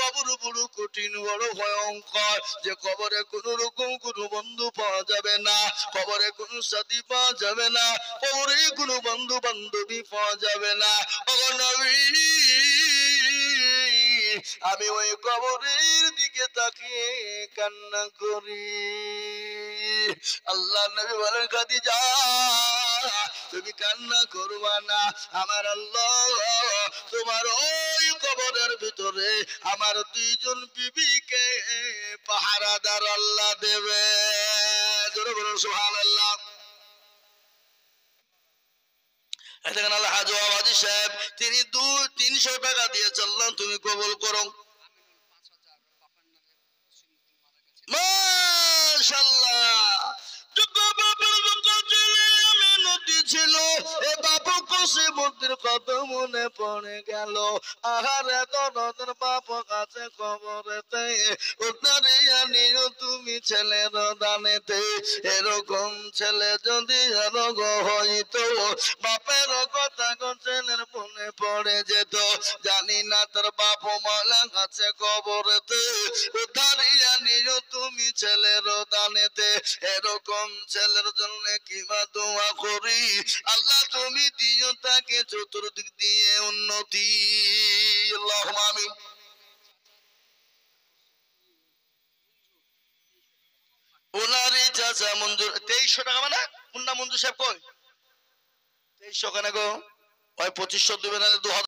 কবর বড় কঠিন, বড় ভয়ঙ্কর, যে কবরে কোন রকম কোন বন্ধু পাওয়া যাবে না, কবরে কোন সাথী পাওয়া যাবে না, কবরে কোন বন্ধু বান্ধবী পাওয়া যাবে না। ও নবী, আমি ওই কবরের দিকে তাকিয়ে কান্না করি। আল্লাহ নবী বলেন, খাদিজা তুমি কান্না করবা না, আমার আল্লাহ তোমার ওই কবরের ভিতরে আমার দুইজন বিবিকে পাহারাদার আল্লাহ দেবে। জোরে বলুন সুবহানাল্লাহ। দেখেন আল্লাহ হাজি সাহেব তিনি 200-300 টাকা দিয়ে চললাম, তুমি কবুল করো। মাশাআল্লাহ। ছিল এ বাপু কোষে মন্দির কত মনে পড়ে গেল, আহারে দরদের বাপ কাছে কবরেতে উদ্ধারিয়া নিও তুমি ছেলের দানেতে। এরকম ছেলে যদি রোগ হইতো, বাপের কথা ছেলের মনে পড়ে যেত। জানি না তার বাপ মালা কাছে কবরেতে উদ্ধারিয়া নিও তুমি ছেলের দানেতে। এরকম ছেলের জন্য কিবা দোয়া করি, আল্লাহ তুমি দিও তাকে চতুর্দিক দিয়ে উন্নতি। আল্লাহুম্মা আমিন। ওনারই চাচা মঞ্জুর 2300 টাকা, মানে মুন্না মঞ্জুর সাহেব কই 2300 কেন গো? ওই 2500 দিবেন, 2000